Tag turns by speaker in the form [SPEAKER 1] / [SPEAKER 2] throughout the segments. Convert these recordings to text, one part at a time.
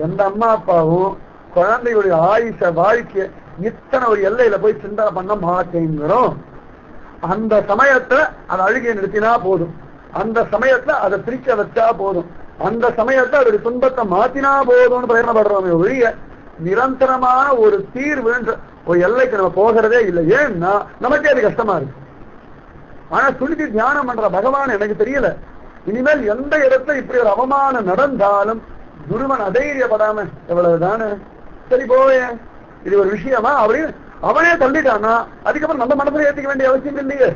[SPEAKER 1] எந்த அம்மா அப்பாவும் குழந்தையுடைய ஆயுஷ வாழ்க்கைய இத்தனை ஒரு எல்லையில போய் சிந்தனை பண்ண மாட்டேங்கிறோம். அந்த சமயத்துல அதை அழுகையை நிறுத்தினா போதும், அந்த சமயத்துல அதை பிரிக்க வச்சா போதும், அந்த சமயத்துல அதோட துன்பத்தை மாத்தினா போதும்னு பிரயணப்படுறோமே ஒழிய நிரந்தரமான ஒரு தீர்வுன்ற ஒரு எல்லைக்கு நம்ம போகிறதே இல்லை. ஏன்னா நமக்கே அது கஷ்டமா இருக்கு. ஆனா சுனிதி தியானம் பண்ற பகவான் எனக்கு தெரியல, இனிமேல் எந்த இடத்துல இப்படி ஒரு அவமானம் நடந்தாலும் குருவன் அதைரியப்படாம எவ்வளவுதானே சரி போவேன், இது ஒரு விஷயமா அப்படின்னு அவனே தள்ளிட்டானா அதுக்கப்புறம் நம்ம மனசுல ஏத்திக்க வேண்டிய அவசியம் இல்லையே.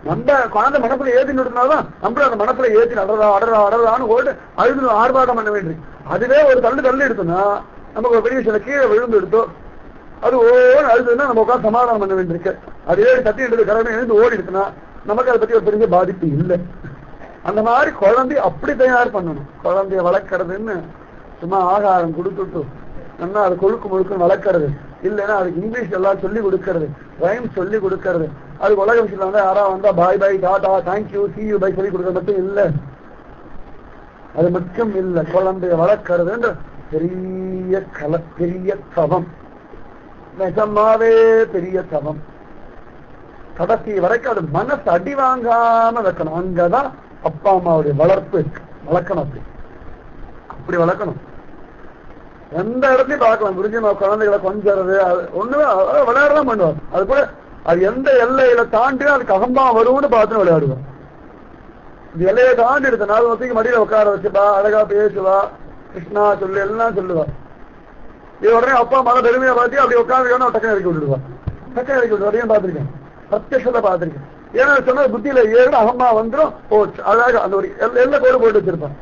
[SPEAKER 1] நம்ம குழந்தை மனசுல ஏத்தினாதான் நம்மளும் அந்த மனசுல ஏத்தி அடறான்னு ஓடு அழுது ஆர்ப்பாட்டம் பண்ண வேண்டிய அதுவே ஒரு தள்ளி எடுத்தோம்னா நமக்கு ஒரு பெரிய சில கீழே விழுந்து எடுத்தோம் அது ஓடு அழுதுன்னா நம்ம உட்காந்து சமாதானம் பண்ண வேண்டியிருக்கு. அதே தட்டி எடுத்து கடமை எழுந்து ஓடி இருக்குன்னா நமக்கு அதை பத்தி ஒரு பெரிய பாதிப்பு இல்லை. அந்த மாதிரி குழந்தை அப்படி தயார் பண்ணணும். குழந்தைய வளர்க்கறதுன்னு சும்மா ஆகாரம் கொடுத்துட்டு நல்லா அது கொழுக்கு முழுக்குன்னு வளர்க்கறது இல்லைன்னா அதுக்கு இங்கிலீஷ் எல்லாம் சொல்லி கொடுக்கறது, ரைம் சொல்லி கொடுக்கறது, அது உலக விஷயத்துல வந்து யாரா வந்தா பாய் பாய் டாடா தேங்க்யூ சியூ பை சொல்லி கொடுக்கறது மட்டும் இல்லை. அது மட்டும் இல்லை, குழந்தைய வளர்க்கறதுன்ற பெரிய பெரிய தவம், நிஜமாவே பெரிய தவம். கடைசி வரைக்கும் அது மனசு அடி வாங்காம வைக்கணும். அங்கதான் அப்பா அம்மாவுடைய வளர்ப்பு இருக்கு. வளர்க்கணும், அப்படி வளர்க்கணும். எந்த இடத்துலயும் பார்க்கலாம் குருஜி குழந்தைகளை கொஞ்சறது ஒண்ணுமே விளையாடதான் பண்ணுவார். அது கூட அது எந்த எல்லையில தாண்டி அதுக்கு அகம்பா வரும்னு பார்த்து விளையாடுவார். இந்த எல்லையை தாண்டி எடுத்த நாள் வசதிக்கு மடியில உட்கார வச்சுப்பா, அழகா பேசுவா, கிருஷ்ணா சொல்லு எல்லாம் சொல்லுவா. இது உடனே அப்பா அம்மா பெருமையா பார்த்து அப்படி உட்காந்து டக்குனு இறக்கி விட்டுடுவார். டக்குனு இறக்கி விட்டு வரையும் பார்த்திருக்கேன், பிரத்யட்சத்தை பார்த்திருக்கேன். ஏன்னா சொன்ன புத்தியில ஏழு அகம்பா வந்துடும் போச்சு. அழகாக அந்த ஒரு எல்லை கோடு போட்டு வச்சிருப்பான்.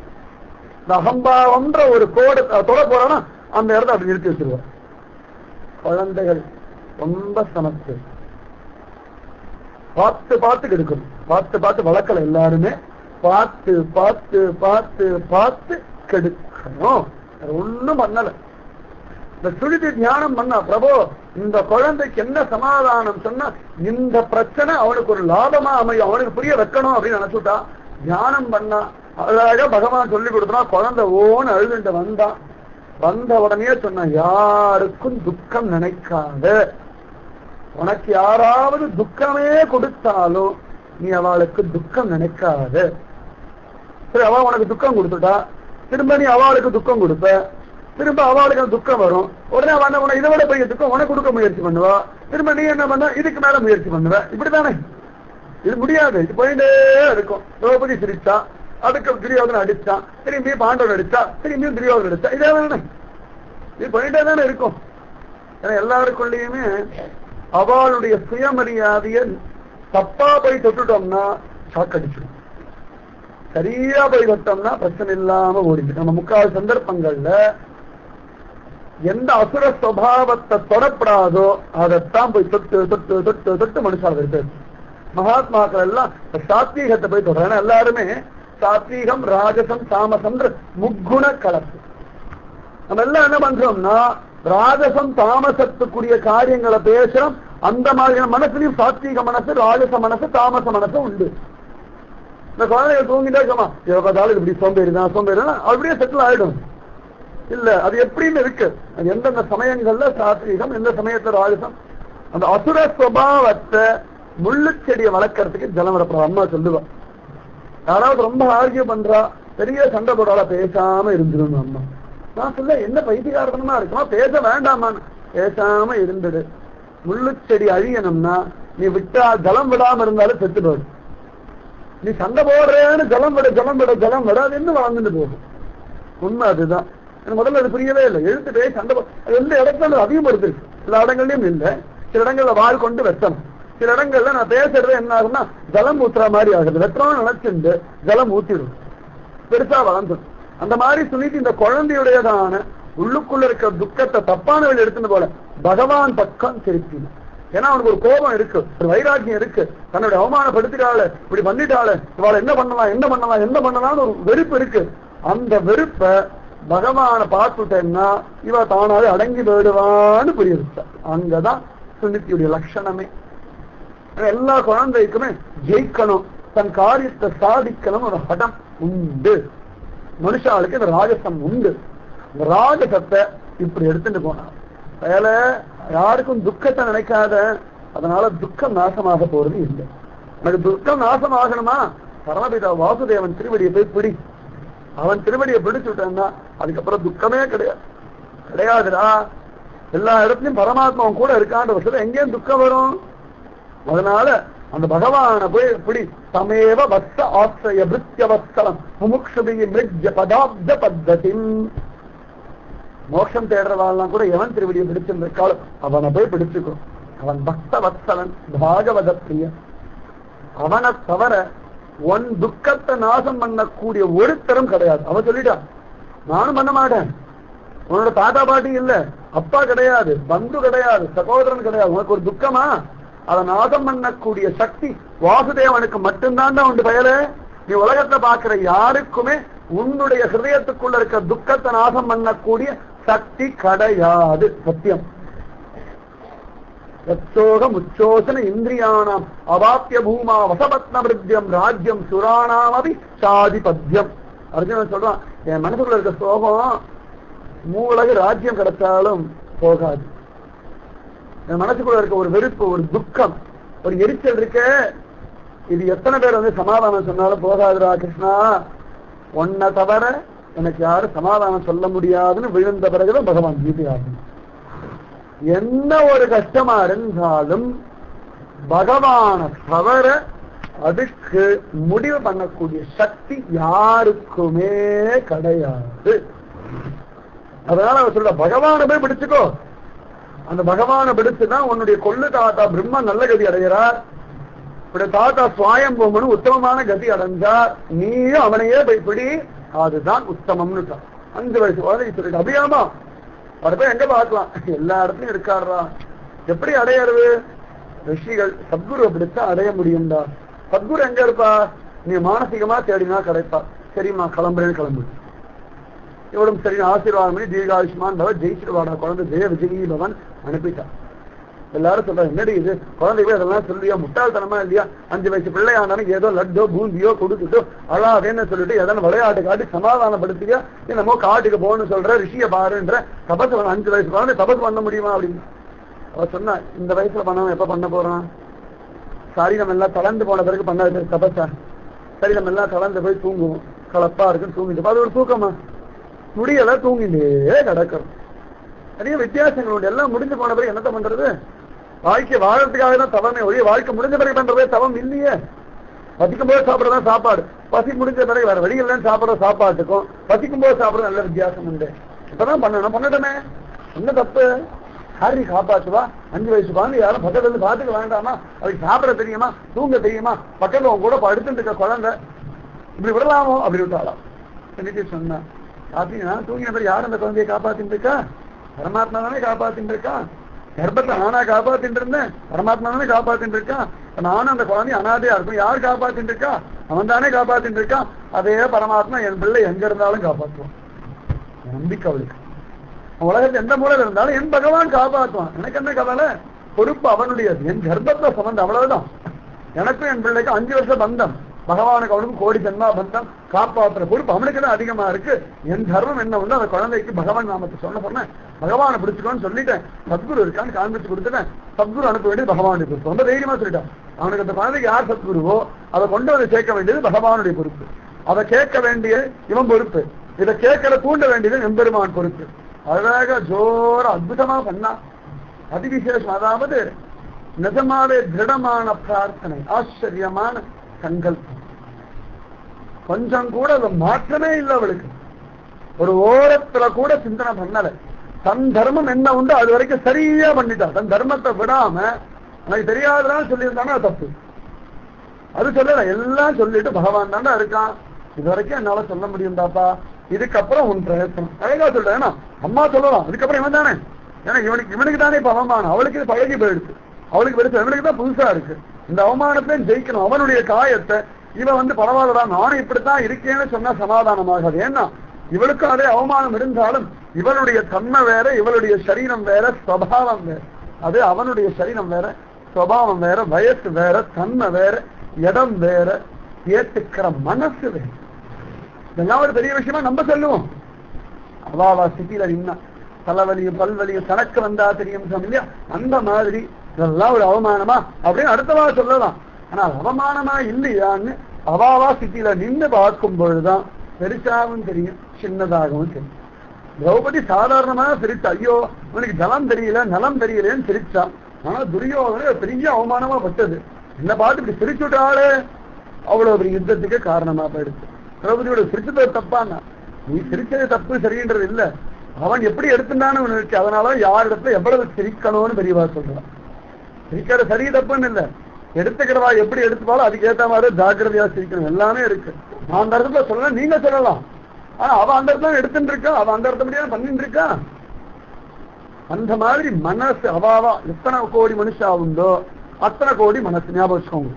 [SPEAKER 1] இந்த அகம்பாவம்ன்ற ஒரு கோடு தொட போறான்னா அந்த இடத்த அப்படி நிறுத்தி வச்சிருவார். குழந்தைகள் ரொம்ப சமத்து, பார்த்து பார்த்து கெடுக்கணும், பார்த்து பார்த்து வளர்க்கல எல்லாருமே பார்த்து பார்த்து பார்த்து பார்த்து கெடுக்கணும். ஒண்ணும் பண்ணல. இந்த சுழிதி தியானம் பண்ணா பிரபு இந்த குழந்தைக்கு என்ன சமாதானம் சொன்னா இந்த பிரச்சனை அவனுக்கு ஒரு லாபமா அமையும், அவனுக்கு புரிய வைக்கணும் அப்படின்னு நினைச்சுட்டா தியானம் பண்ணா அழகாக பகவான் சொல்லி கொடுத்தா குழந்தை ஓன்னு அழுதுட்டு வந்தான். வந்த உடனே சொன்ன யாருக்கும் துக்கம் நினைக்காத, உனக்கு யாராவது துக்கமே கொடுத்தாலும் நீ அவளுக்கு துக்கம் நினைக்காத. சரி, அவ உனக்கு துக்கம் கொடுத்துட்டா திரும்ப நீ அவளுக்கு துக்கம் கொடுப்ப, திரும்ப அவளுக்கு துக்கம் வரும். உடனே அவன் இதை விட பெரிய துக்கம் உனக்கு கொடுக்க முயற்சி பண்ணுவா. திரும்ப நீ என்ன பண்ண இதுக்கு மேல முயற்சி பண்ணுவ. இப்படித்தானே, இது முடியாது. இது போயிட்டே இருக்கும். திரௌபதி சிரிச்சா, அதுக்கு துரியோதனை அடிச்சான், திரும்பி பாண்டவன் அடிச்சா, திரும்பியும் துரியோதனை அடிச்சா, இதே தானே இது போயிட்டே தானே இருக்கும். ஏன்னா எல்லாருக்குள்ளயுமே அவளுடைய சுயமரியாதைய தப்பா போய் தொட்டுட்டோம்னா சாக்கடிச்சிடும், சரியா போய் தொட்டோம்னா பிரச்சனை இல்லாம ஓடிச்சு. நம்ம முக்கால் சந்தர்ப்பங்கள்ல எந்த அசுர சுபாவத்தை தொடப்படாதோ அதைத்தான் போய் தொட்டு தொட்டு தொட்டு தொட்டு மனுஷால் இருக்காது. மகாத்மாக்கள் எல்லாம் சாத்வீகத்தை போய் தொடர எல்லாருமே சாத்வீகம் ராஜசம் தாமசம் முக்குண கலப்பு. நம்ம எல்லாம் என்ன பண்றோம்னா ராஜசம் தாமசத்துக்குரிய காரியங்களை பேசுறோம். அந்த மாதிரியான மனசுலயும் சாத்வீக மனசு, ராஜச மனசு, தாமச மனசு உண்டு. இந்த குழந்தைகள் தூங்கிட்டே இருக்கமா பார்த்தாலும் இப்படி சோம்பேறிதான் சோம்பேறிதான் அப்படியே செட்டில் ஆயிடும். இல்ல, அது எப்படின்னு இருக்கு. அது எந்தெந்த சமயங்கள்ல சாத்வீகம், எந்த சமயத்துல ராஜசம். அந்த அசுர சுபாவத்தை முள்ளு செடியை வளர்க்கறதுக்கு ஜலம் வரப்போம். அம்மா சொல்லுவா, யாராவது ரொம்ப ஆர்கியூ பண்றா, பெரிய சண்டை போடால பேசாம இருந்துடும் அம்மா. நான் சொல்ல என்ன பைத்தியகாரத்தனமா இருக்குமா, பேச வேண்டாமான்னு. பேசாம இருந்துடு. முள்ளு செடி அழியணும்னா நீ விட்டா ஜலம் விடாம இருந்தாலும் செத்து போடும். நீ சண்டை போடுறேன்னு ஜலம் விட ஜலம் விட ஜலம் விட அது இன்னும் வளர்ந்துட்டு போகும். உண்மை அதுதான். எனக்கு முதல்ல அது புரியவே இல்லை. எழுத்துட்டே சண்டை எந்த இடத்துல அதிகப்படுத்து, சில இடங்கள்லயும் இல்லை. சில இடங்கள்ல வாழ் கொண்டு வெட்டணும். சில இடங்கள்ல நான் பேசுறது என்ன ஆகுதுன்னா ஜலம் ஊத்துற மாதிரி ஆகுது. வெட்டணும் நினைச்சுண்டு ஜலம் ஊத்திடும், பெருசா வளர்ந்துடும். அந்த மாதிரி சொல்லிட்டு இந்த குழந்தையுடையதான உள்ளுக்குள்ள இருக்கிற துக்கத்தை தப்பான வழி எடுத்துன்னு போல பகவான் பக்கம் திருப்பிடும். ஏன்னா அவனுக்கு ஒரு கோபம் இருக்கு, ஒரு வைராக்கியம் இருக்கு. தன்னுடைய அவமானப்படுத்திட்டாள், இப்படி பண்ணிட்டாள், இவாளை என்ன பண்ணலாம் என்ன பண்ணலாம் என்ன பண்ணலாம்னு ஒரு வெறுப்பு இருக்கு. அந்த வெறுப்பை பகவான பார்த்துட்டேன்னா இவ தானாவே அடங்கி போயிடுவான்னு புரிய வச்சா. அங்கதான் சுனித்தியுடைய லட்சணமே. எல்லா குழந்தைக்குமே ஜெயிக்கணும், தன் காரியத்தை சாதிக்கணும் ஒரு ஹடம் உண்டு. மனுஷாளுக்கு இந்த ராஜசம் உண்டு. இந்த ராஜசத்தை இப்படி எடுத்துட்டு போனான். வேல யாருக்கும் துக்கத்தை நினைக்காத, அதனால துக்கம் நாசமாக போறது இல்லை. எனக்கு துக்கம் நாசமாகணுமா, பரமபிதா வாசுதேவன் திருவடியை போய் பிடி. அவன் திருவடியை பிடிச்சுட்டான்னா அதுக்கப்புறம் துக்கமே கிடையாதுடா. எல்லா இடத்துலயும் பரமாத்மாவும் கூட இருக்கான்ற வருஷத்துல எங்கேயும் துக்கம் வரும். அதனால அந்த பகவான போய் பிடி. தமேவ வத்ச ஆசிரிய பிருத்திய வத்சலம் முமுக்ஷுபிகி மிருஜ்ய பதாப்த பத்ததி. மோட்சம் தேடுறவாள்லாம் கூட எவன் திருவடியை பிடிச்சிருக்காலும் அவனை போய் பிடிச்சுக்கும். அவன் பக்த வத்சலன், பாகவத பிரியன். அவனை தவிர உன் துக்கத்தை நாசம் பண்ணக்கூடிய ஒருத்தரும் கிடையாது. அவன் சொல்லிட்டான், நானும் பண்ண மாட்டேன். உன்னோட தாத்தா பாட்டி இல்ல, அப்பா கிடையாது, பந்து கிடையாது, சகோதரன் கிடையாது. உனக்கு ஒரு துக்கமா, அதை நாசம் பண்ணக்கூடிய சக்தி வாசுதேவனுக்கு மட்டும்தான் உண்டு. பயல நீ உலகத்தை பார்க்கிற யாருக்குமே உன்னுடைய ஹிருதயத்துக்குள்ள இருக்க துக்கத்தை நாசம் பண்ணக்கூடிய சக்தி கிடையாது. சத்தியம். யச்சோகம் உச்சோசன இந்திரியானாம் அவாப்பிய பூமா வசபத்ன விருத்தியம் ராஜ்யம் சுராணாம் அபி சாதிபத்தியம். அர்ஜுனன் சொல்றான், என் மனசுக்குள்ள இருக்க சோகம் மூலகு ராஜ்யம் கிடைச்சாலும் போகாது. என் மனசுக்குள்ள இருக்க ஒரு வெறுப்பு, ஒரு துக்கம், ஒரு எரிச்சல் இருக்க, இது எத்தனை பேர் வந்து சமாதானம் சொன்னாலும் போகாதுரா கிருஷ்ணா. உன்னை தவிர எனக்கு யாரும் சமாதானம் சொல்ல முடியாதுன்னு விழுந்த பிறகுதான் பகவான் கீதையாகும். என்ன ஒரு கஷ்டமா இருந்தாலும் பகவான தவிர அதுக்கு முடிவு பண்ணக்கூடிய சக்தி யாருக்குமே கிடையாது. அதனால அவர் சொல்ற, பகவானை போய் பிடிச்சுக்கோ. அந்த பகவானை பிடிச்சுதான் உன்னுடைய கொள்ளு தாத்தா பிரம்மா நல்ல கதி அடைகிறார். இப்படி தாத்தா சுவாயம்பூமனு உத்தமமான கதி அடைஞ்சார். நீயும் அவனையே போய் பிடி, அதுதான் உத்தமம்னு. 5 வயசு குழந்தை சொல்லிட்டு அபியாமா அவரை போய் எங்க பார்க்கலாம், எல்லா இடத்துலயும் இருக்காரா. எப்படி அடையிறது? ரிஷிகள் சத்குரு அப்படித்தான் அடைய முடியும்டா. சத்குரு எங்க இருப்பா? நீ மானசீகமா தேடினா கிடைப்பா. சரிம்மா கிளம்புறேன்னு கிளம்பு. இவளும் சரி ஆசீர்வாதம் பண்ணி தீர்காயுஷ்மான் பவன் ஜெயிச்சிருவாடா குழந்தை ஜெய விஜயி பவன் அனுப்பிட்டான். எல்லாரும் சொல்றாங்க, என்னடி இது குழந்தைவே அதெல்லாம் சொல்லியா, முட்டாள்தனமா இல்லையா? 5 வயசு பிள்ளையானாலும் ஏதோ லட்டோ பூந்தியோ கொடுத்துட்டோ அழாதேன்னு சொல்லிட்டு எதனா விளையாட்டு காட்டி சமாதானப்படுத்தியா, என்னமோ காட்டுக்கு போகணும்னு சொல்ற, ரிஷிய பாருன்ற. தபசு 5 வயசு குழந்தை தபசு பண்ண முடியுமா அப்படின்னு அவ சொன்னா. இந்த வயசுல பண்ணவன் எப்ப பண்ண போறான்? சரீரம் எல்லாம் தளர்ந்து போன பிறகு பண்ண தபசா? சரீரம் எல்லாம் தளர்ந்து போய் தூங்குவோம், கலப்பா இருக்குன்னு தூங்கிட்டு, அது ஒரு தூக்கமா? முடியல, தூங்கிட்டே கிடக்கிறோம். நிறைய வித்தியாசங்கள் உண்டு. எல்லாம் முடிஞ்சு போன பிறகு என்னத்த பண்றது? வாழ்க்கை வாழறதுக்காக தான் தவமே ஒழிய வாழ்க்கை முடிஞ்ச பிறகு பண்றதே தவம் இல்லையே. பசிக்கும் போது சாப்பிடறதான் சாப்பாடு, பசி முடிஞ்ச பிறகு வேற வழி இல்லைன்னு சாப்பிட சாப்பாட்டுக்கும் பசிக்கும் போது சாப்பிட நல்ல வித்தியாசம் உண்டு. இப்பதான் பண்ணணும், பண்ணட்டுமே, என்ன தப்பு? யாரையும் காப்பாற்றுவா? 5 வயசு குழந்தை யாரும் பக்கத்துல இருந்து பாத்துக்க வேண்டாமா? அதுக்கு சாப்பிட தெரியுமா, தூங்க தெரியுமா? பக்கத்துல உங்க கூட படுத்துட்டு இருக்க குழந்தை இப்படி விடலாமோ? அப்படி விட்டாலாம். சொன்னா பாத்தீங்கன்னா தூங்கின பிறகு யாரும் அந்த குழந்தையை காப்பாத்திட்டு இருக்கா? பரமாத்மா தானே காப்பாத்திட்டு இருக்கான். கர்ப்பத்தை நானா காப்பாத்திட்டு இருந்தேன், பரமாத்மா தானே காப்பாத்திட்டு இருக்கான். நானும் அந்த குழந்தைய அனாதையா இருக்கும், யார் காப்பாத்திட்டு இருக்கா? அவன் தானே காப்பாத்திட்டு இருக்கான். அதே பரமாத்மா என் பிள்ளை எங்க இருந்தாலும் காப்பாற்றுவான். நம்பிக்கை அவளுக்கு. உலகத்துல எந்த மூலையில இருந்தாலும் என் பகவான் காப்பாற்றுவான். எனக்கு என்ன கவலை? பொறுப்பு அவனுடையது. என் கர்ப்பத்துல சம்பந்தம், அவ்வளவுதான். எனக்கும் என் பிள்ளைக்கும் 5 வருஷம் பந்தம். பகவானுக்கு அவனுக்கும் கோடி ஜன்மா பந்தம். காப்பாற்றுற பொறுப்பு அவனுக்கு தான் அதிகமா இருக்கு. என் தர்மம் என்ன உண்டு, அந்த குழந்தைக்கு பகவான் நாமத்தை சொன்னேன், பகவானை பிடிச்சுக்கோன்னு சொல்லிட்டேன். சத்குரு இருக்கான்னு காண்பிச்சு கொடுத்துட்டேன். சத்குரு அனுப்ப வேண்டியது பகவானுடைய பொறுப்பு. ரொம்ப தைரியமா சொல்லிட்டான். அவனுக்கு அந்த குழந்தைக்கு யார் சத்குருவோ அதை கொண்டு வந்து சேர்க்க வேண்டியது பகவானுடைய பொறுப்பு. அதை கேட்க வேண்டிய இவன் பொறுப்பு. இதை கேட்கற தூண்ட வேண்டியது எம்பெருமான் பொறுப்பு. அழகாக ஜோர அற்புதமா பண்ணா. அதிவிசேஷம். அதாவது நிஜமாவே திருடமான பிரார்த்தனை, ஆச்சரியமான சங்கல்பம். கொஞ்சம் கூட அதை மாற்றமே இல்லை அவளுக்கு. ஒரு ஓரத்துல கூட சிந்தனை பண்ணல. தன் தர்மம் என்ன உண்டு அது வரைக்கும் சரியா பண்ணிட்டா. தன் தர்மத்தை விடாம எனக்கு தெரியாததான் சொல்லியிருந்தானா தப்பு. அது சொல்லல, எல்லாம் சொல்லிட்டு பகவான் தாண்டா இருக்கான். இது வரைக்கும் என்னால சொல்ல முடியும்டாப்பா, இதுக்கப்புறம் உன் பிரயத்தனம். அழகா சொல்றேன். ஏன்னா அம்மா சொல்லலாம், அதுக்கப்புறம் இவன் தானே. ஏன்னா இவனுக்கு தானே இப்ப அவமானம். அவளுக்கு இது பழகி போயிடுச்சு. அவளுக்கு பெருசு, இவனுக்கு தான் புதுசா இருக்கு. இந்த அவமானத்தையும் ஜெயிக்கணும். அவனுடைய காயத்தை இவன் வந்து பரவாயில்லடா நானும் இப்படித்தான் இருக்கேன்னு சொன்னா சமாதானமாகாது. ஏன்னா இவளுக்கும் அதே அவமானம் இருந்தாலும் இவளுடைய தன்மை வேற, இவளுடைய சரீரம் வேற, சுபாவம் வேற. அது அவனுடைய சரீரம் வேற, சுபாவம் வேற, வயசு வேற, தன்மை வேற, இடம் வேற, ஏத்துக்கிற மனசு வேற. இதெல்லாம் ஒரு பெரிய விஷயமா நம்ம சொல்லுவோம். அவாவா சிட்டியில நின்னா தலைவலியும் பல்வலியும் தனக்கு வந்தா தெரியும் இல்லையா, அந்த மாதிரி இதெல்லாம் ஒரு அவமானமா அப்படின்னு அடுத்தவா சொல்லலாம். ஆனா அவமானமா இல்லையான்னு அவாவா சிட்டியில நின்று பார்க்கும் பொழுதுதான் பெருசாகவும் தெரியும், சின்னதாகவும் தெரியும். திரௌபதி சாதாரணமா சிரிச்சா, ஐயோ உனக்கு ஜலம் தெரியல நலம் தெரியலன்னு சிரிச்சான். ஆனா துரியோதன பெரிய அவமானமா பட்டது, என்ன பார்த்து இப்படி சிரிச்சுட்டாலே அவ்வளவு பெரிய யுத்தத்துக்கு காரணமா போயிடுச்சு. திரௌபதியோட சிரிச்சது தப்பான்னா, நீ சிரிச்சது தப்பு சரின்றது இல்ல, அவன் எப்படி எடுத்துட்டான்னு ஒண்ணு இருக்கு. அதனால யார் இடத்துல எவ்வளவு சிரிக்கணும்னு பெரியவா சொல்றான். சிரிக்கிற சரி தப்புன்னு இல்ல, எடுத்துக்கிறவா எப்படி எடுத்துப்பாலும் அதுக்கு ஏத்த மாதிரி ஜாக்கிரதையா சிரிக்கணும், எல்லாமே இருக்கு. நான் அந்த இடத்துல சொல்லலாம், நீங்க சொல்லலாம். ஆனா அவ அந்த இடத்துல எடுத்துட்டு இருக்கா, அவ அந்த இடத்த முடியாது பண்ணிட்டு இருக்கா. அந்த மாதிரி மனசு அவாவா எத்தனை கோடி மனுஷா உண்டோ அத்தனை கோடி மனசு ஞாபகம் வச்சுக்கோங்க.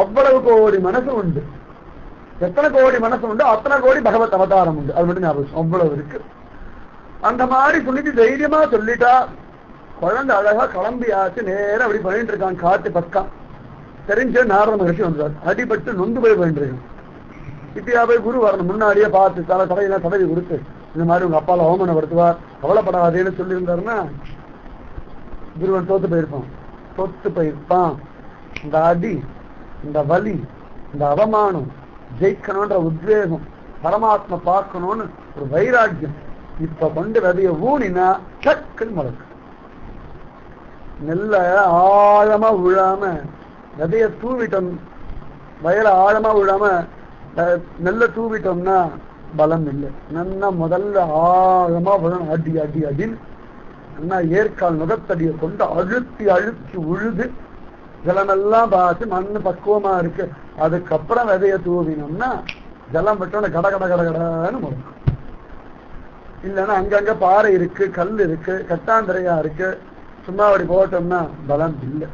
[SPEAKER 1] அவ்வளவு கோடி மனசு உண்டு. எத்தனை கோடி மனசு உண்டு அத்தனை கோடி பகவத் அவதாரம் உண்டு, அது மட்டும் ஞாபகம் அவ்வளவு இருக்கு. அந்த மாதிரி சொல்லிட்டு தைரியமா சொல்லிட்டா குழந்தை அழகா கிளம்பியாச்சு. நேரம் அப்படி பண்ணிட்டு இருக்கான் காட்டு பக்கம். தெரிஞ்ச நாரத மகிழ்ச்சி வந்தார், அடிபட்டு நொந்து போய் பண்ணிருக்கான். இப்பயா போய் குரு வரணும், முன்னாடியே பார்த்து தலையெல்லாம் தடவி கொடுத்து இந்த மாதிரி உங்க அப்பால அவமானப்படுத்துவார் கவலைப்படாதேன்னு சொல்லியிருந்தாருன்னா குருவன் தோத்து போயிருப்பான். இந்த அடி, இந்த வலி, இந்த அவமானம் ஜெயிக்கணும்ன்ற உத்வேகம், பரமாத்மா பார்க்கணும்னு ஒரு வைராக்கியம் இப்ப கொண்டு விதைய ஊனினா சக்குன்னு முளைக்கும். நெல்ல ஆழமா விழாம விதைய தூவிட்டோம், வயல ஆழமா விழாம நெல்ல தூவிட்டோம்னா பலம் இல்லை. நல்லா முதல்ல ஆழமா விழணும், அடி அடி அடின்னு நல்லா ஏற்கால் நுகத்தடியை கொண்டு அழுத்தி அழுத்தி உழுது ஜலமெல்லாம் பார்த்து மண்ணு பக்குவமா இருக்கு. அதுக்கப்புறம் விதைய தூவினோம்னா ஜலம் விட்டோம்னா கட கட கட கடன்னு முளைக்கும். இல்லைன்னா அங்கங்க பாறை இருக்கு, கல் இருக்கு, கட்டாந்திரையா இருக்கு, சும்மா அப்படி போட்டோம்னா பலம் இல்லை.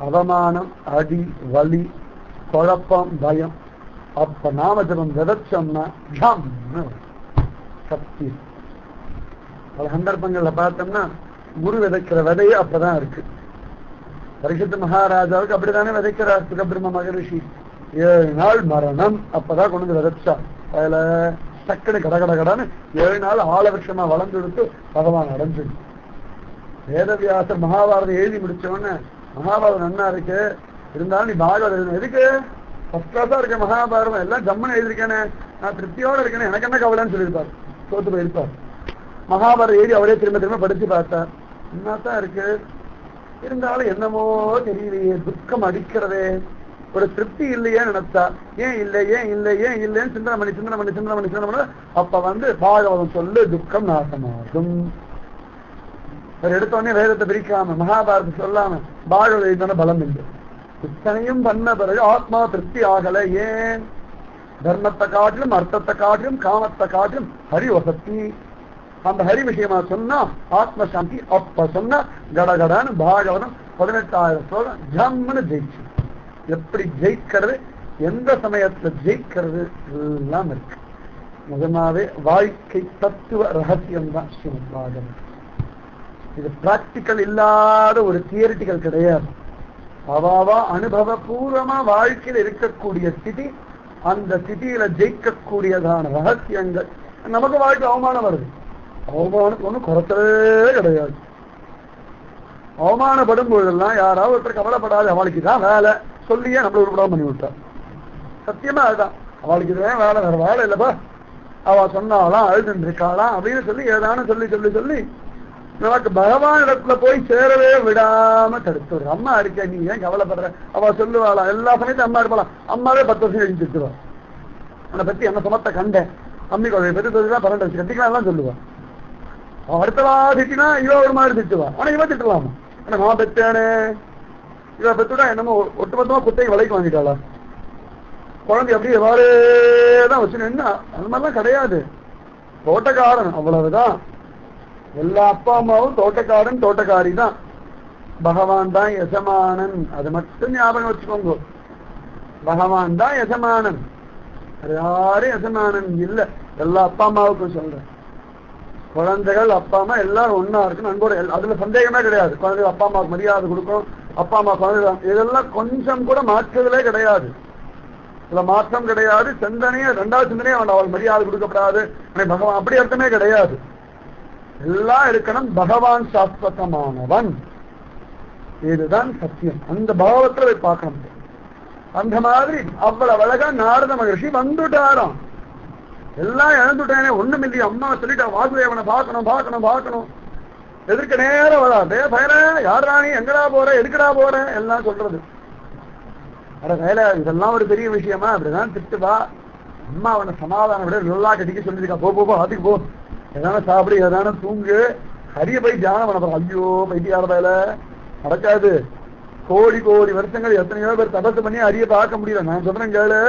[SPEAKER 1] அவமானம், அடி, வலி, குழப்பம், பயம். அப்ப நாம ஜபம் விதைச்சோம்னா சக்தி. பல சந்தர்ப்பங்கள்ல பார்த்தோம்னா குரு விதைக்கிற விதையே அப்பதான் இருக்கு. பரிசுத்த மகாராஜாவுக்கு அப்படித்தானே விதைக்கிறார் சுகபிரம்ம மகரிஷி. 7 நாள் மரணம், அப்பதான் கொண்டு வந்து விதைச்சா. அதுல டக்குனு கடகடகடான்னு 7 நாள் ஆலவிருஷமா வளர்ந்து எடுத்து பகவான் அடைஞ்சிடு. வேதவியாசர் மகாபாரதம் எழுதி முடிச்சோன்னு மகாபாரதம் நன்னா இருக்கு, இருந்தாலும் நீ பாகவதம் எழுதணும். எதுக்கு? ஃபர்ஸ்ட் கிளாஸா இருக்க மகாபாரதம் எல்லாம் ஜம்முன்னு எழுதிருக்கேனே, நான் திருப்தியோட இருக்கேன்னு எனக்கு என்ன கவலைன்னு சொல்லியிருப்பார். தோத்து போயிருப்பார். மகாபாரதம் எழுதி அவரே திரும்ப திரும்ப படிச்சு பார்த்தார், என்னத்தான் இருக்கு, இருந்தாலும் என்னமோ தெரியலையே, துக்கம் அடிக்கிறதே, ஒரு திருப்தி இல்லையே நினைச்சா. ஏன் இல்லை ஏன் இல்லை ஏன் இல்லைன்னு சிந்தனை பண்ணி அப்ப வந்து பாகவதம் சொல்லு துக்கம் நாசமாகும். எடுத்தோடனே வேதத்தை பிரிக்காம மகாபாரதம் சொல்லாம பாகவத எழுதான பலம் இல்லை. இத்தனையும் பண்ண பிறகு ஆத்மா திருப்தி ஆகல. ஏன்? தர்மத்தை காட்டிலும் அர்த்தத்தை காட்டிலும் காமத்தை காட்டிலும் ஹரி வசத்தி. அந்த ஹரி விஷயமா சொன்னா ஆத்ம சாந்தி. அப்ப சொன்னா கடகடான்னு பாகவதம் 18,000 ஸ்லோகம் ஜம்முன்னு ஜெயிச்சு. எப்படி ஜெயிக்கிறது, எந்த சமயத்துல ஜெயிக்கிறது எல்லாம் இருக்கு. நிஜமாவே வாழ்க்கை தத்துவ ரகசியம் தான் ஸ்ரீமத் பாகவதம். இது பிராக்டிக்கல் இல்லாத ஒரு தியரிட்டிக்கல் கிடையாது. அவாவா அனுபவ பூர்வமா வாழ்க்கையில் இருக்கக்கூடிய ஸ்திதி, அந்த ஸ்திதியில ஜெயிக்கக்கூடியதான ரகசியங்கள். நமக்கு வாழ்க்கை அவமானம் வருது, அவமானத்துக்கு ஒன்றும் குறைச்சலே கிடையாது. அவமானப்படும் பொழுதெல்லாம் யாராவது ஒருத்தர் கவலைப்படாது, அவளுக்கு தான் வேலை சொல்லியே நம்மள உருப்படாம பண்ணி விட்டார். சத்தியமா அதுதான், அவளுக்கு இதுதான் வேலை, வேற வேலை இல்லப்பா, அவ சொன்னாலாம் அழுதுன்னு இருக்காளாம் அப்படின்னு சொல்லி ஏதானு சொல்லி சொல்லி சொல்லி நமக்கு பகவான் இடத்துல போய் சேரவே விடாம தடுத்து. ஒரு அம்மா இருக்க, நீ ஏன் கவலைப்படுற, அவ சொல்லுவாளாம், எல்லா சமயத்தையும் அம்மா இருப்பாளாம். அம்மாவே 10 வருஷம் எழுதி திட்டுவான். உன்னை பத்தி என்ன சமத்தை கண்டேன், அம்மி குழந்தை பெற்று 12 வருஷம் கட்டிக்கலாம் சொல்லுவான். அவன் அடுத்தவா திட்டினா இவ ஒரு மாதிரி திட்டுவான். ஆனா இவ திட்டலாமா, ஆனா நான் பெற்றேனே, இவ பெற்றுட்டா என்னமோ ஒட்டுமொத்தமா குத்தைக்கு விலைக்கு வாங்கிட்டாளா, குழந்தை அப்படியே எவ்வாறுதான் வச்சு நின்னா. அந்த மாதிரிலாம் கிடையாது. தோட்டக்காரன் அவ்வளவுதான். எல்லா அப்பா அம்மாவும் தோட்டக்காரன் தோட்டக்காரி தான். பகவான் தான் எஜமானன், அது மட்டும் ஞாபகம் வச்சுக்கோங்க. பகவான் தான் எஜமானன், யாரும் எஜமானன் இல்ல. எல்லா அப்பா அம்மாவுக்கும் சொல்றேன், குழந்தைகள் அப்பா அம்மா எல்லாரும் ஒன்னா இருக்கு நண்போட, அதுல சந்தேகமே கிடையாது. குழந்தைகள் அப்பா அம்மாவுக்கு மரியாதை கொடுக்கும், அப்பா அம்மா குழந்தைகள் இதெல்லாம் கொஞ்சம் கூட மாற்றுதலே கிடையாது. இதுல மாற்றம் கிடையாது. சிந்தனையே ரெண்டாவது சிந்தனையே அவன் அவள் மரியாதை கொடுக்கப்படாது பகவான் அப்படி அர்த்தமே கிடையாது. எல்லாம் இருக்கணும். பகவான் சாஸ்வதமானவன், இதுதான் சத்தியம். அந்த பாவத்துல போய் பார்க்கணும். அந்த மாதிரி அவ்வளவு அழகா நாரத மகர்ஷி வந்துட்டாராம். எல்லாம் இழந்துட்டானே, ஒண்ணும் இல்லையா, அம்மா சொல்லிட்டா வாசுதேவனை பார்க்கணும் பார்க்கணும் பார்க்கணும். எதிர்க்க நேரம் வராது. பயன யாரா நீ, எங்கடா போற, எதுக்கடா போற எல்லாம் சொல்றது. அட வேலை, இதெல்லாம் ஒரு பெரிய விஷயமா, அப்படிதான் திட்டுவா. அம்மா அவனை சமாதானம் விட நல்லா கட்டிக்க சொல்லிருக்கா. போ அதுக்கு போ, எதான சாப்பிடு, எதான தூங்கு, ஹரிய போய் தியானம் பண்ண போற. ஐயோ பைத்தியார வேலை நடக்காது. கோடி கோடி வருஷங்கள் எத்தனையோ பேர் தபசு பண்ணி ஹரிய பார்க்க முடியல. நான் சொல்றேன் கேளு,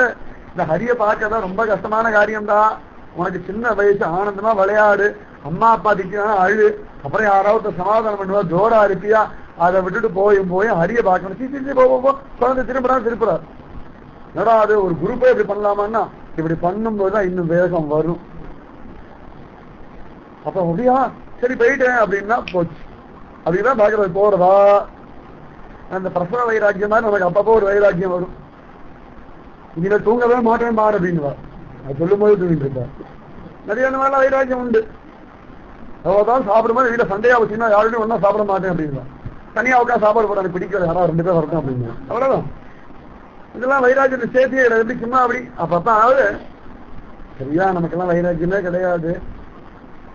[SPEAKER 1] இந்த ஹரிய பார்க்கதான் ரொம்ப கஷ்டமான காரியம்தான். உனக்கு சின்ன வயசு ஆனந்தமா விளையாடு, அம்மா அப்பா திக்கிறான அழு, அப்புறம் யாராவது சமாதானம் பண்ணுவா, ஜோரா இருப்பியா, அதை விட்டுட்டு போய் ஹரிய பார்க்கணும். சீசி போ குழந்தை திருப்புறாரு. என்னடா அது ஒரு குரூப்பே இப்படி பண்ணலாமான்னா, இப்படி பண்ணும்போதுதான் இன்னும் வேகம் வரும். அப்ப அப்படியா, சரி போயிட்டேன் அப்படின்னா போச்சு. அப்படிதான் பாக்குறது போறதா. அந்த பிரசவ வைராக்கியம் தான் நமக்கு அப்பப்போ ஒரு வைராக்கியம் வரும். இனிமே தூங்கவே மாட்டேன் பாரு அப்படின்னுவா. அது சொல்லும் போது தூங்கிட்டு இருப்பா. நிறைய அந்த மாதிரிலாம் வைராக்கியம் உண்டு. அவதான் சாப்பிடும்போது வீட்டுல சண்டையா வச்சுன்னா யாருமே ஒன்னா சாப்பிட மாட்டேன் அப்படின்வா. தனியா உட்காந்து சாப்பாடு போட எனக்கு பிடிக்கல, யாரா 2 பேர் வரட்டும் அப்படின்னு. அவ்வளவுதான். இதெல்லாம் வைராக்கியத்தை சேர்த்தியே எப்படி சும்மா அப்படி அப்பதான். அதாவது சரியா, நமக்கெல்லாம் வைராக்கியமே கிடையாது.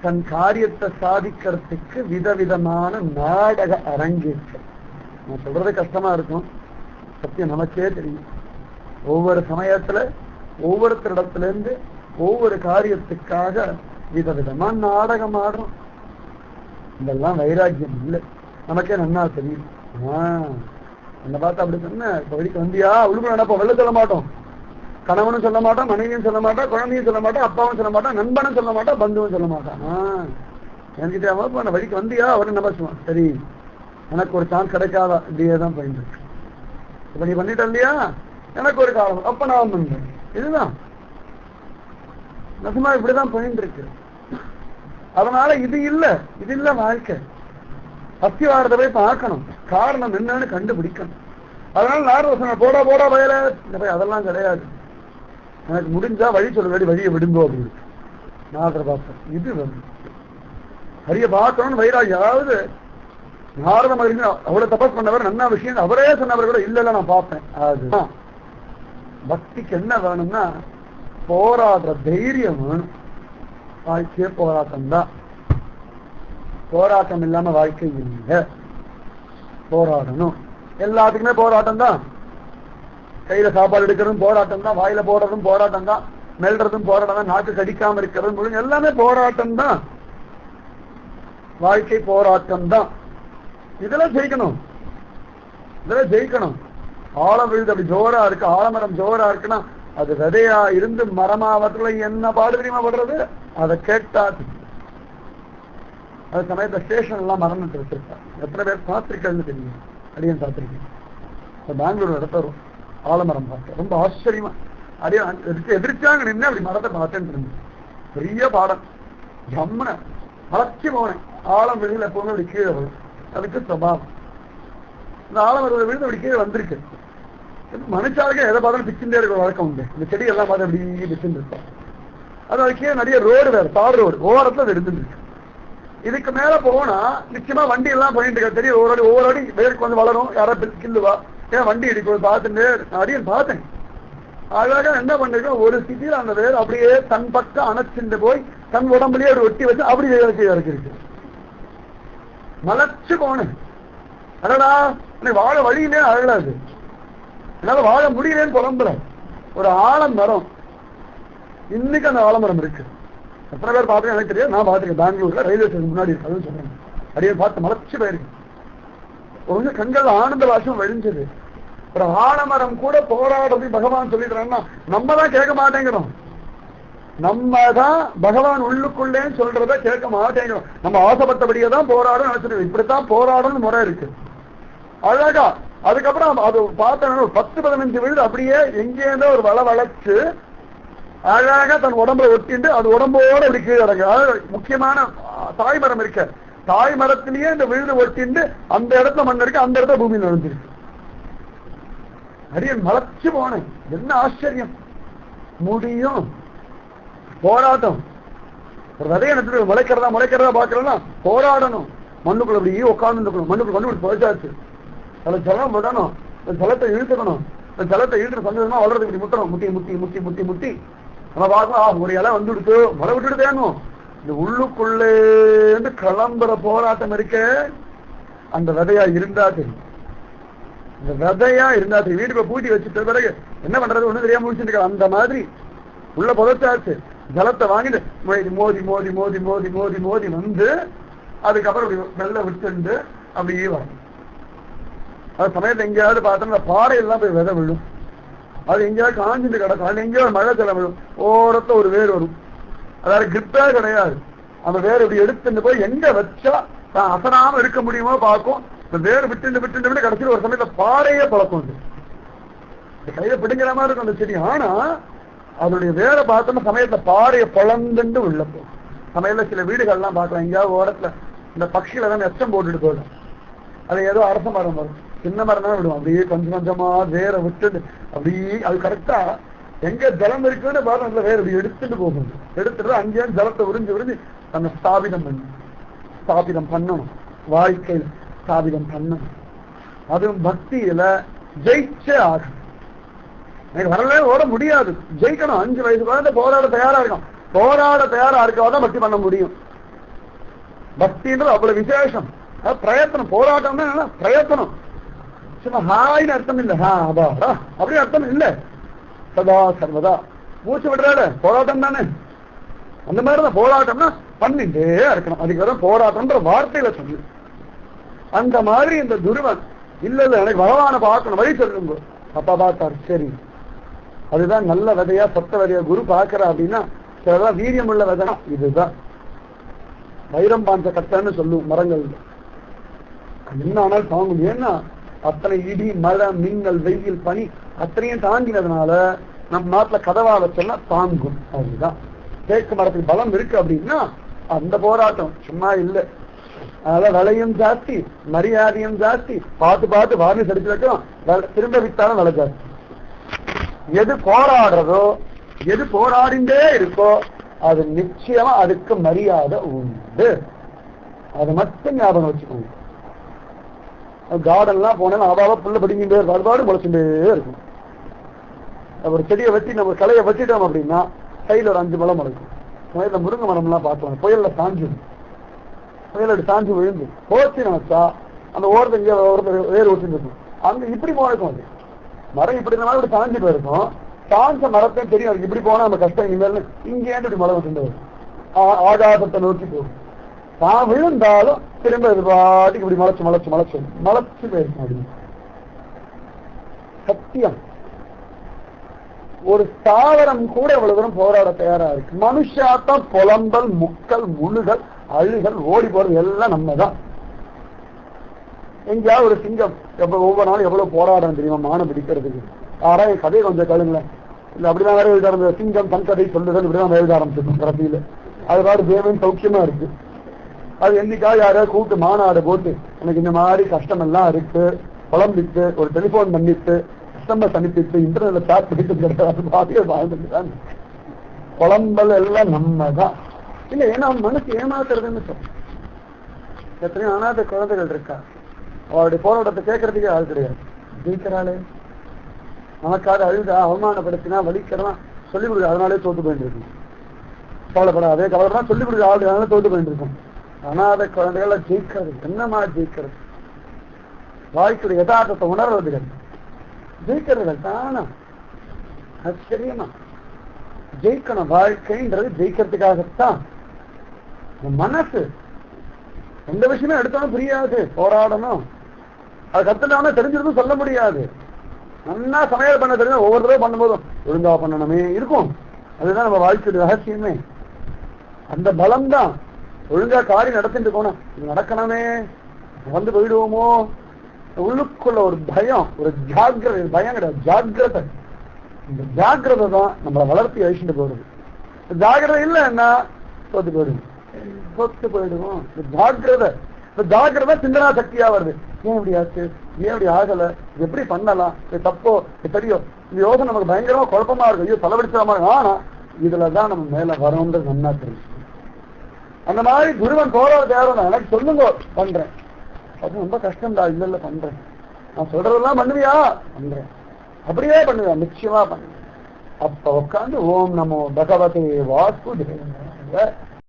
[SPEAKER 1] தன் காரியத்தை சாதிக்கிறதுக்கு விதவிதமான நாடக அரங்கேற்றம். நான் சொல்றது கஷ்டமா இருக்கும், சத்தியம் நமக்கே தெரியும். ஒவ்வொரு சமயத்துல ஒவ்வொருத்தரிடத்துல இருந்து ஒவ்வொரு காரியத்துக்காக விதவிதமா நாடகம் ஆடுறோம். இதெல்லாம் வைராக்கியம் இல்லை, நமக்கே நன்னா தெரியும். என்ன பார்த்தா அப்படி சொன்ன, வழிக்கு வந்தியா உழுப்பு நடப்போம், வெளில சொல்ல மாட்டோம். கணவனும் சொல்ல மாட்டான், மனைவியும் சொல்ல மாட்டான், குழந்தையும் சொல்ல மாட்டான், அப்பாவும் சொல்ல மாட்டான், நண்பனும் சொல்ல மாட்டான், பந்துவும் சொல்ல மாட்டான். என்கிட்ட அந்த வழிக்கு வந்தியா அவரு என்ன பேசுவான், சரி எனக்கு ஒரு சான்ஸ் கிடைக்காதா, இப்படியே தான் போயிட்டு இருக்கு. இப்ப நீ பண்ணிட்ட இல்லையா, எனக்கு ஒரு காலம், அப்ப நான் பண்றேன். இதுதான் நசமா இப்படிதான் போயிட்டு இருக்கு. அதனால இது இல்ல வாழ்க்கை. அஸ்திவாரத்தை போய் பார்க்கணும், காரணம் என்னன்னு கண்டுபிடிக்கணும். அதனால நாரதசன போடா வயல அதெல்லாம் கிடையாது. எனக்கு முடிஞ்சா வழி சொல்ல வழியை விடுங்கோ அப்படின்னு நாரத பாசம். இது வந்து ஹரிய பார்க்கணும்னு வைராகியம். அதாவது நாரத மகிழ்ச்சி அவ்வளவு தபஸ் பண்ணவர், நன்னா விஷயம் அவரே சொன்னவர் கூட இல்ல நான் பார்ப்பேன். அதுதான் பக்திக்கு என்ன வேணும்னா போராடுற தைரியம் வேணும். வாழ்க்கையே போராட்டம் தான். போராட்டம் இல்லாம வாழ்க்கை இல்லை. போராடணும், எல்லாத்துக்குமே போராட்டம் தான். கையில சாப்பாடு எடுக்கிறதும் போராட்டம் தான், வாயில போடுறதும் போராட்டம் தான், மெல்றதும் போராட்டம் தான், நாக்கு கடிக்காம இருக்கிறதும் முழுங்க எல்லாமே போராட்டம் தான். வாழ்க்கை போராட்டம் தான். இதெல்லாம் ஜெயிக்கணும். ஆழம் விழுது அப்படி ஜோரா இருக்கு, ஆலமரம் ஜோரா இருக்குன்னா அது விதையா இருந்து மரமாவத்துல என்ன பாடு தெரியுமா படுறது, அதை கேட்டா. அது சமயத்துல ஸ்டேஷன் எல்லாம் மறந்துட்டு வச்சிருக்கா. எத்தனை பேர் பார்த்திருக்கேன்னு தெரியும், அடியன் பார்த்திருக்கேன். பெங்களூர் இடத்த வரும் ஆலமரம் பார்த்தேன், ரொம்ப ஆச்சரியமா. அடியே எதிர்த்தாங்க நின்று அப்படி மரத்தை பார்த்தேன்னு இருந்தது. பெரிய பாடம் ஜம்முன மலர்ச்சி போனேன். ஆழம் விழுந்து எப்பவுமே அப்படி கீழே வரும், அதுக்கு சுபாவம். இந்த ஆலமரம் விழுந்து அப்படி கீழே வந்திருக்கு. மனுஷாளுக்கு எதை பார்த்தாலும் பிச்சுட்டே இருக்கிற வழக்கம் உண்டு. இந்த செடி எல்லாம் பார்த்து அப்படி பிச்சுட்டு இருக்கும். அது கீழே நிறைய ரோடு வேறு, தார் ரோடு ஓரத்துல அது எடுத்துருக்கு. இதுக்கு மேல போனா நிச்சயமா வண்டி எல்லாம் போயிட்டு இருக்க தெரியும். ஒவ்வொரு அடி வேருக்கு வந்து வளரும், யாராவது கில்லுவா, ஏன் வண்டி இடிக்கும் பார்த்துட்டு அடியும் பார்த்தேன். அழகா என்ன பண்ணிருக்கோம், ஒரு ஸ்திதியில் அந்த வேர் அப்படியே தன் பக்கம் அணைச்சிட்டு போய் தன் உடம்புலயே ஒரு ஒட்டி வச்சு அப்படி இறக்கிருக்கு. மலைச்சு போனேன். அடடா வாழ வழியிலே அழகாது, என்னால வாழ முடியலேன்னு புலம்புற. ஒரு ஆலமரம், இன்னைக்கு அந்த ஆலமரம் இருக்கு. எத்தனை பேர் பார்த்து எனக்கு தெரியாது, நான் பார்த்துருக்கேன். பெங்களூர்ல ரயில்வே ஸ்டேஷன் முன்னாடி இருக்குன்னு சொல்றேன். அப்படியே பார்த்து மலைச்சு போயிருக்கு. ஒரு கண்கள் ஆனந்த வாசம் வழிஞ்சது. ஒரு ஆலமரம் கூட போராடுறது பகவான் சொல்லிடுறான்னா நம்ம தான் கேட்க மாட்டேங்கிறோம். நம்ம தான் பகவான் உள்ளுக்குள்ளேன்னு சொல்றத கேட்க மாட்டேங்கிறோம். நம்ம ஆசைப்பட்டபடியே தான் போராடும் நினைச்சிருக்கோம். இப்படித்தான் போராடணும்னு முறை இருக்கு. அழகா அதுக்கப்புறம் அது பார்த்தோம்னா 10-15 வீடு அப்படியே எங்கேருந்தோ ஒரு வளைச்சு அழகா தன் உடம்புல ஒட்டிட்டு அது உடம்போட இப்படி கீழே இறங்க. முக்கியமான தாய்மரம் இருக்க, தாய்மரத்திலேயே இந்த விழுது ஒட்டிட்டு அந்த இடத்துல மண் இருக்கு, அந்த இடத்துல பூமி நுழைஞ்சிருக்கு. அடியன் மலைச்சு போனேன். என்ன ஆச்சரியம், முடியும் போராட்டம். ஒரு விதைய நட்டு முளைக்கிறதா பாக்கிறோம்னா போராடணும். மண்ணுக்குள்ள அப்படியே உட்கார்ந்து மண்ணுக்குள்ள கொண்டு போயிட்டாச்சு. அதுல ஜலம் விடணும், ஜலத்தை இழுத்துக்கணும். ஜலத்தை இழுத்து சந்தோஷமா வளர்றதுக்கு இப்படி முட்டணும். முட்டி முட்டி முட்டி முட்டி முட்டி நம்ம பார்க்கலாம். ஒரு இலை வந்துடுத்து மழை விட்டுட்டு தேணும். இந்த உள்ளுக்குள்ளே கிளம்புற போராட்டம் இருக்க அந்த விதையா இருந்தா தெரியும். இந்த விதையா இருந்தா தெரியும். வீட்டுக்கு பூட்டி வச்சுட்ட பிறகு என்ன பண்றது ஒண்ணு தெரியாம முடிச்சுட்டு அந்த மாதிரி உள்ள புதைச்சாச்சு. ஜலத்தை வாங்கிட்டு மோதி மோதி மோதி மோதி மோதி மோதி வந்து அதுக்கப்புறம் வெள்ள விட்டு அப்படியே வரும். அது சமயத்தை எங்கேயாவது பார்த்தோம்னா பாறையெல்லாம் போய் விதை விழும். அது எங்கேயாவது காஞ்சிட்டு கிடக்கும். அது எங்கேயாவது மழை ஜலம் விழும். ஓரத்துல ஒரு வேர் வரும். அதாவது கிரிப்பே கிடையாது. அந்த வேர் இப்படி எடுத்துட்டு போய் எங்க வச்சா தான் அசனாம இருக்க முடியுமோ பார்க்கும். இந்த வேர் விட்டு விட்டு கடைசியில் ஒரு சமயத்துல பாறையே பழக்கம். கையில பிடிங்கிற மாதிரி இருக்கும் அந்த செடி. ஆனா அதனுடைய வேரை பார்த்தோம்னா சமயத்துல பாறையை பழந்துண்டு உள்ள போகும். சமையல சில வீடுகள்லாம் பார்க்கலாம். எங்கேயாவது ஓரத்துல இந்த பட்சியில தான் எச்சம் போட்டுட்டு போயிடும். அது ஏதோ அரச மரம் வரும், சின்ன மரம் தான் விடும். அப்படியே கொஞ்சம் கொஞ்சமா வேற விட்டுட்டு அப்படியே அது கரெக்டா எங்க ஜலம் இருக்குன்னு பாருங்க வேற அப்படி எடுத்துட்டு போகும். எடுத்துட்டு அங்கேயே ஜலத்தை உறிஞ்சு நம்ம ஸ்தாபிதம் பண்ணணும். வாழ்க்கையில் ஸ்தாபிதம் பண்ணணும். அதுவும் பக்தியில ஜெயிச்சே ஆகும். எனக்கு வரவே ஓட முடியாது, ஜெயிக்கணும். 5 வயசு குழந்தை போராட தயாரா இருக்கும். போராட தயாரா இருக்கவாதான் பக்தி பண்ண முடியும். பக்தின்றது அவ்வளவு விசேஷம். பிரயத்தனம். போராட்டம்னா என்ன பிரயத்தனம். சும்மா ஹாய்னு அர்த்தம் இல்லை. அதாடா அப்படின்னு அர்த்தம் இல்லை. சதா சர்வதா மூச்சு விடுறாரு போராட்டம் தானே. அந்த மாதிரிதான் போராட்டம்னா பண்ணிட்டே இருக்கணும். அதுக்கு போராட்டம்ன்ற வார்த்தையில சொல்லு. அந்த மாதிரி இந்த துருவன் இல்ல எனக்கு பகவானை பார்க்கணும் வழி சொல்லுங்க. அப்பா பார்த்தாரு, சரி அதுதான் நல்ல விதையா சொத்த விதையா குரு பார்க்கற அப்படின்னா சிலதான் வீரியம் உள்ள விதை. இதுதான் வைரம் பாஞ்ச கட்டன்னு சொல்லுவோம். மரங்கள் என்ன ஆனாலும் தாங்கும். ஏன்னா அத்தனை இடி மழை மின்னல் வெயில் பனி அத்தனையும் தாங்கினதுனால நம்ம நாட்டுல கதவா வச்சோம்னா தாங்கும். அதுதான் தேக்கு மரத்துக்கு பலம் இருக்கு அப்படின்னா அந்த போராட்டம் சும்மா இல்லை. அதனால விலையும் ஜாஸ்தி, மரியாதையும் ஜாஸ்தி. பார்த்து வார்னிஸ் அடிச்சு வைக்கும். திரும்ப வித்தாலும் விலை ஜாஸ்தி. எது போராடுறதோ எது போராடிண்டே இருக்கோ அது நிச்சயமா அதுக்கு மரியாதை உண்டு. அதை மட்டும் ஞாபகம் வச்சுக்கோங்க. கார்டன்லாம் போனா அவாவா புள்ள படிக்கின்றே வருபாடு முளைச்சுட்டே இருக்கும். ஒரு செடியை வெட்டி நம்ம கலையை வெட்டிட்டோம் அப்படின்னா கையில் ஒரு 5 மரம் முளைக்கும். புயல முருங்கை மரம் எல்லாம் பார்த்தோம். புயல்ல சாஞ்சிடும். புயல் சாஞ்சு விழுந்து போச்சு நினைச்சா அந்த ஓரத்தை இங்கே வேறு ஒட்டி இருக்கும். அங்க இப்படி போயிருக்கும். அது மரம் இப்படி இருந்தாலும் இப்படி சாஞ்சு போயிருக்கும். சாஞ்ச மரத்தையும் தெரியும் இப்படி போனா நம்ம கஷ்டம் இனிமேல் இங்கேருந்து இப்படி மரம் வச்சுட்டு வரும். ஆகாசத்தை நோக்கி போகும். தான் விழுந்தாலும் திரும்ப இது பாட்டுக்கு இப்படி மலைச்சு போயிருக்கும். அப்படின்னு சத்தியம். ஒரு ஸ்தாவரம் கூட எவ்வளவு தூரம் போராட தயாரா இருக்கு. மனுஷாத்தான் புலம்பல் முக்கல் முழுகல் அழுகல் ஓடி போறது எல்லாம் நம்ம தான். எங்கேயாவது ஒரு சிங்கம் ஒவ்வொரு நாளும் எவ்வளவு போராடம் தெரியுமா மானம் பிடிக்கிறதுக்கு. ஆனா என் கதையை கொஞ்சம் கேளுங்களேன். இல்ல அப்படிதான் வேற எழுத ஆரம்பிச்சு சிங்கம் தன் கதை சொல்லுதல் இப்படிதான் எழுத ஆரம்பிச்சிருக்கோம் கடைசியில. அது பாடு தேவன் சௌக்கியமா இருக்கு. அது என்னைக்காவது யாராவது கூப்பிட்டு மாநாடு போட்டு எனக்கு இந்த மாதிரி கஷ்டம் எல்லாம் இருக்கு புலம்பிட்டு ஒரு டெலிபோன் பண்ணிட்டு கஸ்டமர்ஸ் அனுப்பிட்டு இன்டர்நெட்ல சாட் பண்ணிட்டு வாழ்ந்துட்டுதான். புலம்பல் எல்லாம் நம்ம தான். இல்ல ஏன்னா மனசு ஏமாத்துறதுன்னு சொல்ல. எத்தனையோ அனாதை குழந்தைகள் இருக்கா. அவருடைய போராட்டத்தை கேட்கறதுக்கே ஆள் கிடையாது. ஜெயிக்கிறாளே நமக்காக அழுதா அவமானப்படுத்தினா வலிக்கிறலாம் சொல்லிக் கொடுக்க அதனாலே தோத்து போயிட்டு இருக்கும். கவலைப்படாதே கவலைப்படா சொல்லிக் கொடுக்க ஆள் அதனால தோத்து போயிட்டு இருக்கும். அனாதை குழந்தைகள் ஜெயிக்கிறது என்னமா ஜெயிக்கிறது. வாழ்க்கையுடைய யதார்த்தத்தை உணர்வதுகள் ஜெயிக்கிறதுகள் தானா ஆச்சரியமா ஜெயிக்கணும். வாழ்க்கைன்றது ஜெயிக்கிறதுக்காகத்தான். மனசு எந்த விஷயமே எடுத்தாலும் புரியாது. போராடணும். அது கத்துட்டாலும் தெரிஞ்சிருக்கும் சொல்ல முடியாது. நல்லா சமையல் பண்ண தெரியும். ஒவ்வொரு தடவை பண்ணும்போதும் ஒழுங்கா பண்ணணுமே இருக்கும். அதுதான் நம்ம வாழ்க்கையுடைய ரகசியமே. அந்த பலம் தான். ஒழுங்கா காரியம் நடத்திட்டு போனோம் இது நடக்கணுமே வந்து போயிடுவோமோ உள்ளுக்குள்ள ஒரு பயம் ஒரு ஜாக்கிரதை. பயம் கிடையாது ஜாக்கிரதை. இந்த ஜாக்கிரதை தான் நம்மளை வளர்த்தி அழிச்சுட்டு போடுது. ஜாக்கிரதை இல்லைன்னா தோத்து போயிடுவோம். இந்த ஜாக்கிரதை சிந்தனா சக்தியா வருது. ஏன் இப்படி ஆச்சு, ஏன் இப்படி ஆகல, எப்படி பண்ணலாம், இது தப்போ இது சரியோ, இந்த யோசனை நமக்கு பயங்கரமா குழப்பமா இருக்கு, ஐயோ தலைவடிச்சா மாதிரி. ஆனா இதுலதான் நம்ம மேல வரோன்றது நல்லா தெரியும். அந்த மாதிரி குருவன் போராட தேவை, எனக்கு சொல்லுங்க பண்றேன். அது ரொம்ப கஷ்டம்டா, இல்ல பண்றேன், நான் சொல்றதெல்லாம் பண்ணுவியா, பண்றேன், அப்படியே பண்ணுவியா, நிச்சயமா பண்ணுவேன். அப்ப உட்காந்து ஓம் நமோ பகவதே வாசுதேவாய